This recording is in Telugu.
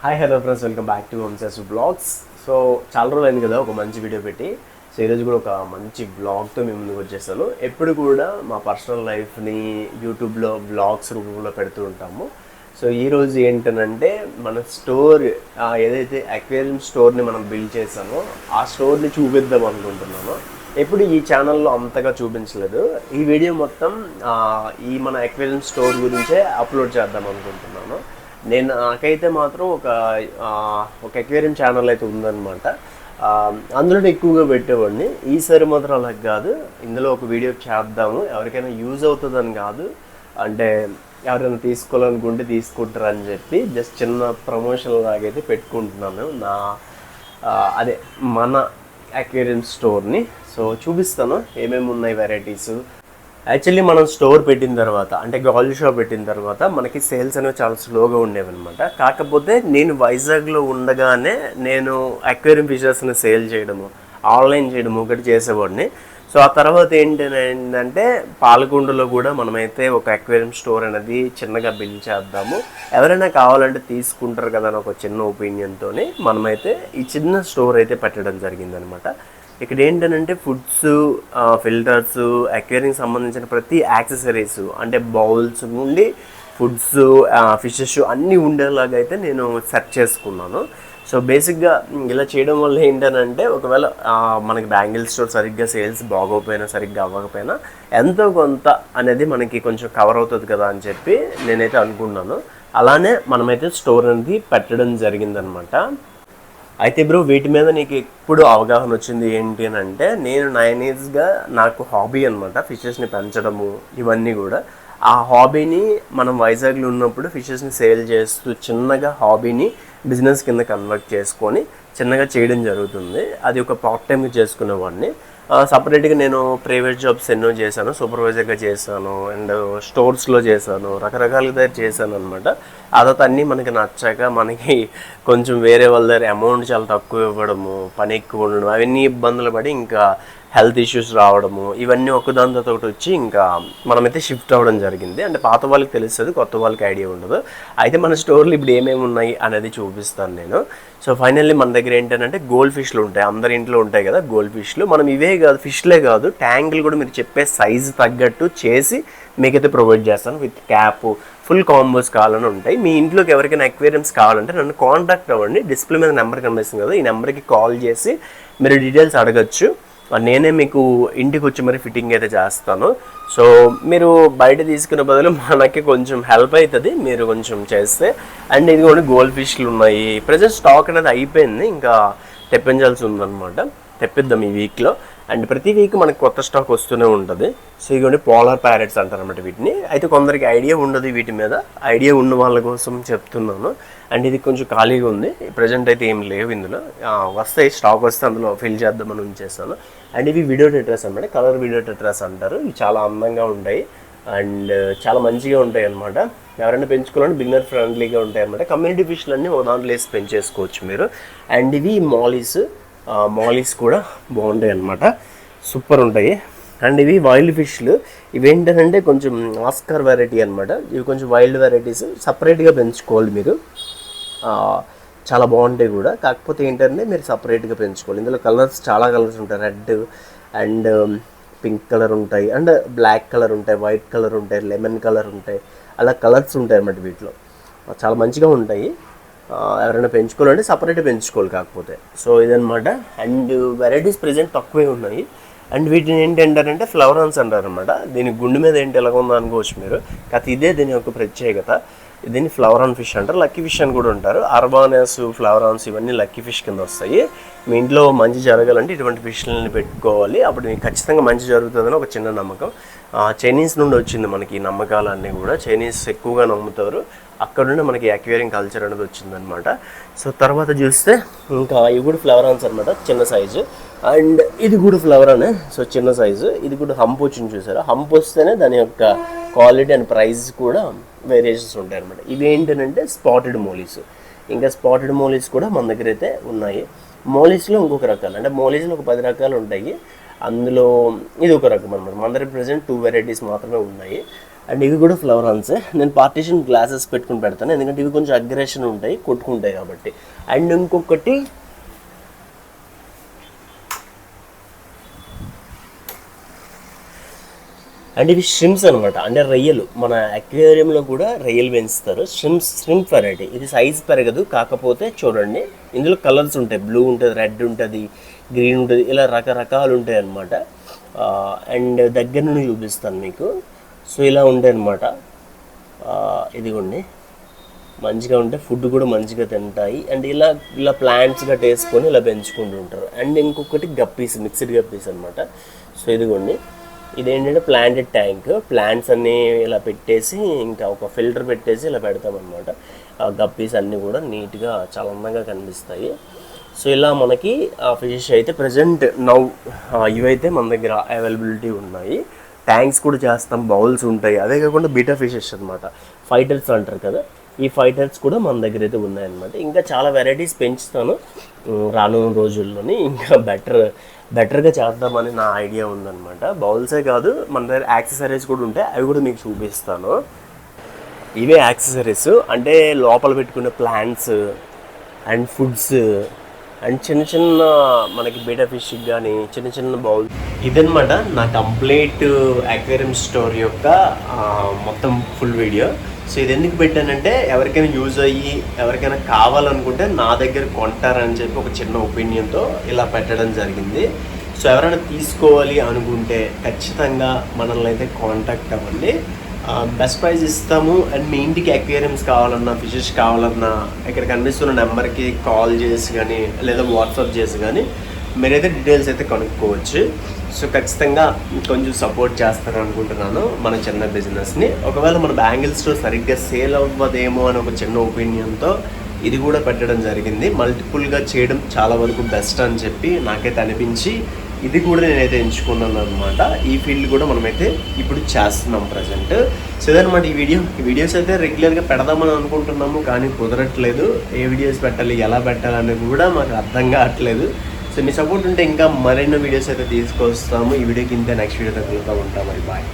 Hi hello friends, welcome back to Vamsha's blogs. So చాలా రోజులు అయింది కదా ఒక మంచి వీడియో పెట్టి. సో ఈరోజు కూడా ఒక మంచి బ్లాగ్తో మేము ముందుకు వచ్చేసాను. ఎప్పుడు కూడా మా పర్సనల్ లైఫ్ని యూట్యూబ్లో బ్లాగ్స్ రూపంలో పెడుతూ ఉంటాము. సో ఈరోజు ఏంటనంటే మన స్టోర్ ఏదైతే అక్వేరియం స్టోర్ని మనం బిల్డ్ చేసామో ఆ స్టోర్ని చూపిద్దాం అనుకుంటున్నాను. ఎప్పుడు ఈ ఛానల్లో అంతగా చూపించలేదు. ఈ వీడియో మొత్తం ఈ మన అక్వేరియం స్టోర్ గురించే అప్లోడ్ చేద్దాం అనుకుంటున్నాను. నాకైతే మాత్రం ఒక అక్వేరియం ఛానల్ అయితే ఉందన్నమాట. అందులో ఎక్కువగా పెట్టేవాడిని. ఈసారి మాత్రం అలా కాదు, ఇందులో ఒక వీడియో చేద్దాము, ఎవరికైనా యూజ్ అవుతుందని కాదు, అంటే ఎవరైనా తీసుకోవాలనుకుంటే తీసుకుంటారని చెప్పి జస్ట్ చిన్న ప్రమోషన్ లాగైతే పెట్టుకుంటున్నాను అదే మన అక్వేరియం స్టోర్ని. సో చూపిస్తాను ఏమేమి ఉన్నాయి వెరైటీస్. యాక్చువల్లీ మనం స్టోర్ పెట్టిన తర్వాత, అంటే గాల్ షాప్ పెట్టిన తర్వాత మనకి సేల్స్ అనేవి చాలా స్లోగా ఉండేవి అనమాట. కాకపోతే నేను వైజాగ్లో ఉండగానే నేను అక్వేరియం ఫిషెస్ని సేల్ చేయడము, ఆన్లైన్ చేయడము ఒకటి చేసేవాడిని. సో ఆ తర్వాత ఏంటంటే పాలకొండలో కూడా మనమైతే ఒక అక్వేరియం స్టోర్ అనేది చిన్నగా బిల్డ్ చేద్దాము, ఎవరైనా కావాలంటే తీసుకుంటారు కదా అని ఒక చిన్న ఒపీనియన్తో మనమైతే ఈ చిన్న స్టోర్ అయితే పెట్టడం జరిగిందనమాట. ఇక్కడ ఏంటంటే ఫుడ్స్, ఫిల్టర్స్, అక్వేరియం సంబంధించిన ప్రతి యాక్సెసరీస్, అంటే బౌల్స్ నుండి ఫుడ్స్, ఫిషెస్ అన్నీ ఉండేలాగా అయితే నేను సెర్చ్ చేసుకున్నాను. సో బేసిక్గా ఇలా చేయడం వల్ల ఏంటంటే ఒకవేళ మనకి బ్యాంగిల్ స్టోర్ సరిగ్గా సేల్స్ బాగోకపోయినా, సరిగ్గా అవ్వకపోయినా ఎంతో కొంత అనేది మనకి కొంచెం కవర్ అవుతుంది కదా అని చెప్పి నేనైతే అనుకున్నాను. అలానే మనమైతే స్టోర్ అనేది పెట్టడం జరిగిందనమాట. అయితే బ్రో, వీటి మీద నీకు ఎప్పుడు అవగాహన వచ్చింది ఏంటి అని అంటే, నేను 9 yearsగా నాకు హాబీ అనమాట ఫిషెస్ని పెంచడము, ఇవన్నీ కూడా. ఆ హాబీని మనం వైజాగ్లో ఉన్నప్పుడు ఫిషెస్ని సేల్ చేస్తూ చిన్నగా హాబీని బిజినెస్ కింద కన్వర్ట్ చేసుకొని చిన్నగా చేయడం జరుగుతుంది. అది ఒక పార్ట్ టైంగా చేసుకునేవాడిని. సపరేట్గా నేను ప్రైవేట్ జాబ్స్ ఎన్నో చేశాను, సూపర్వైజర్గా చేశాను, అండ్ స్టోర్స్లో చేశాను, రకరకాలుగా చేశాను అనమాట. ఆ తర్వాత అన్నీ మనకి నచ్చాక మనకి కొంచెం వేరే వాళ్ళ దగ్గర అమౌంట్ చాలా తక్కువ ఇవ్వడము, పని ఎక్కువ ఉండడం, అవన్నీ ఇబ్బందులు పడి ఇంకా హెల్త్ ఇష్యూస్ రావడము, ఇవన్నీ ఒకదానితో ఒకటి వచ్చి ఇంకా మనమైతే షిఫ్ట్ అవ్వడం జరిగింది. అంటే పాత వాళ్ళకి తెలుస్తుంది, కొత్త వాళ్ళకి ఐడియా ఉండదు. అయితే మన స్టోర్లో ఇప్పుడు ఏమేమి ఉన్నాయి అనేది చూపిస్తాను నేను. సో ఫైనల్లీ మన దగ్గర ఏంటంటే గోల్డ్ ఫిష్లు ఉంటాయి, అందరి ఇంట్లో ఉంటాయి కదా గోల్డ్ ఫిష్లు. మనం ఇవే కాదు, ఫిష్లే కాదు, ట్యాంకులు కూడా మీరు చెప్పే సైజు తగ్గట్టు చేసి మీకైతే ప్రొవైడ్ చేస్తాను. విత్ క్యాప్, ఫుల్ కాంబోస్ కావాలని ఉంటాయి. మీ ఇంట్లోకి ఎవరికైనా అక్వేరియంస్ కావాలంటే నన్ను కాంటాక్ట్ అవ్వండి. డిస్ప్లే మీద నెంబర్ కనిపిస్తుంది కదా, ఈ నెంబర్కి కాల్ చేసి మీరు డీటెయిల్స్ అడగచ్చు. నేనే మీకు ఇంటికి వచ్చి మరి ఫిట్టింగ్ అయితే చేస్తాను. సో మీరు బయట తీసుకునే బదులు మనకి కొంచెం హెల్ప్ అవుతుంది మీరు కొంచెం చేస్తే. అండ్ ఇది కూడా గోల్డ్ ఫిష్లు ఉన్నాయి. ప్రజెంట్ స్టాక్ అనేది అయిపోయింది, ఇంకా తెప్పించాల్సి ఉందన్నమాట. తెప్పిద్దాం ఈ వీక్లో. అండ్ ప్రతి వీక్ మనకి కొత్త స్టాక్ వస్తూనే ఉంటుంది. సో ఇవన్నీ పోలార్ ప్యారెట్స్ అంటారన్నమాట వీటిని. అయితే కొందరికి ఐడియా ఉండదు వీటి మీద, ఐడియా ఉన్న వాళ్ళ కోసం చెప్తున్నాను. అండ్ ఇది కొంచెం ఖాళీగా ఉంది, ప్రజెంట్ అయితే ఏం లేవు ఇందులో. వస్తాయి, స్టాక్ వస్తే అందులో ఫిల్ చేద్దామని ఉంచేస్తాను. అండ్ ఇవి వీడియో టెట్రాస్ అన్నమాట, కలర్ వీడియో టెట్రాస్ అంటారు. ఇవి చాలా అందంగా ఉంటాయి అండ్ చాలా మంచిగా ఉంటాయి అన్నమాట. ఎవరైనా పెంచుకోవాలంటే బిగినర్ ఫ్రెండ్లీగా ఉంటాయి అన్నమాట. కమ్యూనిటీ ఫిష్లు అన్నీ ఒక దాంట్లో వేసి పెంచేసుకోవచ్చు మీరు. అండ్ ఇవి మాలీస్ కూడా బాగుంటాయి అన్నమాట, సూపర్ ఉంటాయి. అండ్ ఇవి వైల్డ్ ఫిష్లు. ఇవేంటంటే కొంచెం ఆస్కార్ వెరైటీ అనమాట. ఇవి కొంచెం వైల్డ్ వెరైటీస్, సపరేట్గా పెంచుకోవాలి మీరు. చాలా బాగుంటాయి కూడా, కాకపోతే ఏంటంటే మీరు సపరేట్గా పెంచుకోవాలి. ఇందులో కలర్స్ చాలా కలర్స్ ఉంటాయి, రెడ్ అండ్ పింక్ కలర్ ఉంటాయి, అండ్ బ్లాక్ కలర్ ఉంటాయి, వైట్ కలర్ ఉంటాయి, లెమన్ కలర్ ఉంటాయి, అలా కలర్స్ ఉంటాయి అన్నమాట వీటిలో. చాలా మంచిగా ఉంటాయి. ఎవరైనా పెంచుకోవాలంటే సపరేట్గా పెంచుకోవాలి కాకపోతే. సో ఇదనమాట. అండ్ వెరైటీస్ ప్రెజెంట్ తక్కువే ఉన్నాయి. అండ్ వీటిని ఏంటంటారంటే ఫ్లవరాన్స్ అంటారనమాట. దీని గుండె మీద ఏంటి ఎలా ఉందో అనుకోవచ్చు మీరు, కాకపోతే ఇదే దీని యొక్క ప్రత్యేకత. దీన్ని ఫ్లవరాన్ ఫిష్ అంటారు, లక్కీ ఫిష్ అని కూడా ఉంటారు. అర్బానస్, ఫ్లవరాన్స్ ఇవన్నీ లక్కీ ఫిష్ కింద వస్తాయి. మీ ఇంట్లో మంచి జరగాలంటే ఇటువంటి ఫిష్లని పెట్టుకోవాలి, అప్పుడు మీకు ఖచ్చితంగా మంచి జరుగుతుందని ఒక చిన్న నమ్మకం. చైనీస్ నుండి వచ్చింది మనకి ఈ నమ్మకాలన్నీ కూడా. చైనీస్ ఎక్కువగా నమ్ముతారు, అక్కడ నుండి మనకి అక్వేరియం కల్చర్ అనేది వచ్చిందనమాట. సో తర్వాత చూస్తే ఇంకా ఇవి కూడా ఫ్లవరాన్స్ అనమాట, చిన్న సైజు. అండ్ ఇది కూడా ఫ్లవరానే, సో చిన్న సైజు. ఇది కూడా హంప్ వచ్చింది చూసారా, హంప్ వస్తేనే దాని యొక్క క్వాలిటీ అండ్ ప్రైస్ కూడా వేరియేషన్స్ ఉంటాయి అనమాట. ఇవి ఏంటంటే స్పాటెడ్ మోలీస్. ఇంకా స్పాటెడ్ మోలీస్ కూడా మన దగ్గర అయితే ఉన్నాయి. మోలీస్లో ఇంకొక రకాలు, అంటే మోలీస్లో ఒక 10 రకాలు ఉంటాయి. అందులో ఇది ఒక రకం అనమాట. మన దగ్గర ప్రజెంట్ 2 వెరైటీస్ మాత్రమే ఉన్నాయి. అండ్ ఇవి కూడా ఫ్లవర్ హాన్సే. నేను పార్టీషన్ గ్లాసెస్ పెట్టుకుని పెడతాను, ఎందుకంటే ఇవి కొంచెం అగ్రెషన్ ఉంటాయి, కొట్టుకుంటాయి కాబట్టి. అండ్ ఇంకొకటి అండ్ ఇవి ష్రింప్స్ అనమాట, అంటే రొయ్యలు. మన అక్వేరియంలో కూడా రొయ్యలు పెంచుతారు. Shrimp variety. ఇది సైజ్ పెరగదు, కాకపోతే చూడండి ఇందులో కలర్స్ ఉంటాయి. బ్లూ ఉంటుంది, రెడ్ ఉంటుంది, గ్రీన్ ఉంటుంది, ఇలా రకరకాలు ఉంటాయి అన్నమాట. అండ్ దగ్గర నుండి చూపిస్తాను మీకు. సో ఇలా ఉంటాయి అన్నమాట. ఇదిగోండి, మంచిగా ఉంటే ఫుడ్ కూడా మంచిగా తింటాయి. అండ్ ఇలా ఇలా ప్లాంట్స్గా వేసుకొని ఇలా పెంచుకుంటూ ఉంటారు. అండ్ ఇంకొకటి గప్పీస్, మిక్స్డ్ గప్పీస్ అనమాట. సో ఇదిగోండి, ఇదేంటంటే ప్లాంటెడ్ ట్యాంక్. ప్లాంట్స్ అన్నీ ఇలా పెట్టేసి ఇంకా ఒక ఫిల్టర్ పెట్టేసి ఇలా పెడతామన్నమాట. గప్పీస్ అన్నీ కూడా నీట్గా చాలా అందంగా కనిపిస్తాయి. సో ఇలా మనకి ఫిషెస్ అయితే ప్రజెంట్ ఇవైతే మన దగ్గర అవైలబిలిటీ ఉన్నాయి. ట్యాంక్స్ కూడా చేస్తాం, బౌల్స్ ఉంటాయి. అదే కాకుండా బీటా ఫిషెస్ అనమాట, ఫైటర్స్ అంటారు కదా, ఈ ఫైటర్స్ కూడా మన దగ్గర అయితే ఉన్నాయన్నమాట. ఇంకా చాలా వెరైటీస్ పెంచుతాను రానున్న రోజుల్లోని. ఇంకా బెటర్గా చేద్దామని నా ఐడియా ఉందన్నమాట. బౌల్సే కాదు, మన దగ్గర యాక్సెసరీస్ కూడా ఉంటాయి, అవి కూడా మీకు చూపిస్తాను. ఇవే యాక్సెసరీస్, అంటే లోపల పెట్టుకునే ప్లాంట్స్ అండ్ ఫుడ్స్ అండ్ చిన్న చిన్న మనకి బీటా ఫిష్కి కానీ చిన్న చిన్న బౌల్. ఇదనమాట నా కంప్లీట్ అక్వేరియం స్టోర్ యొక్క మొత్తం ఫుల్ వీడియో. సో ఇది ఎందుకు పెట్టానంటే ఎవరికైనా యూజ్ అయ్యి ఎవరికైనా కావాలనుకుంటే నా దగ్గర కొంటారని చెప్పి ఒక చిన్న ఒపీనియన్తో ఇలా పెట్టడం జరిగింది. సో ఎవరైనా తీసుకోవాలి అనుకుంటే ఖచ్చితంగా మనల్ని అయితే కాంటాక్ట్ అవ్వండి. బెస్ట్ ప్రైస్ ఇస్తాము. అండ్ మీ ఇంటికి అక్వేరియంస్ కావాలన్నా, ఫిషెస్ కావాలన్నా ఇక్కడ కనిపిస్తున్న నెంబర్కి కాల్ చేసి కానీ లేదా వాట్సాప్ చేసి కానీ మీరైతే డీటెయిల్స్ అయితే కనుక్కోవచ్చు. సో ఖచ్చితంగా కొంచెం సపోర్ట్ చేస్తారని అనుకుంటున్నాను మన చిన్న బిజినెస్ని. ఒకవేళ మన బ్యాంగిల్ స్టోర్ సరిగ్గా సేల్ అవ్వదేమో అని ఒక చిన్న ఒపీనియన్తో ఇది కూడా పెట్టడం జరిగింది. మల్టిపుల్గా చేయడం చాలా వరకు బెస్ట్ అని చెప్పి నాకైతే అనిపించి ఇది కూడా నేనైతే ఎంచుకున్నాను అనమాట. ఈ ఫీల్డ్ కూడా మనమైతే ఇప్పుడు చేస్తున్నాం ప్రజెంట్. సో ఇదనమాట ఈ వీడియోస్ అయితే రెగ్యులర్గా పెడదామని అనుకుంటున్నాము, కానీ కుదరట్లేదు. ఏ వీడియోస్ పెట్టాలి, ఎలా పెట్టాలనేది కూడా మాకు అర్థం కావట్లేదు. సో మీ సపోర్ట్ ఉంటే ఇంకా మరెన్నో వీడియోస్ అయితే తీసుకొస్తాము. ఈ వీడియోకి ఇంత నెక్స్ట్ వీడియోతో కలుగుతూ ఉంటాం. మరి బాయ్.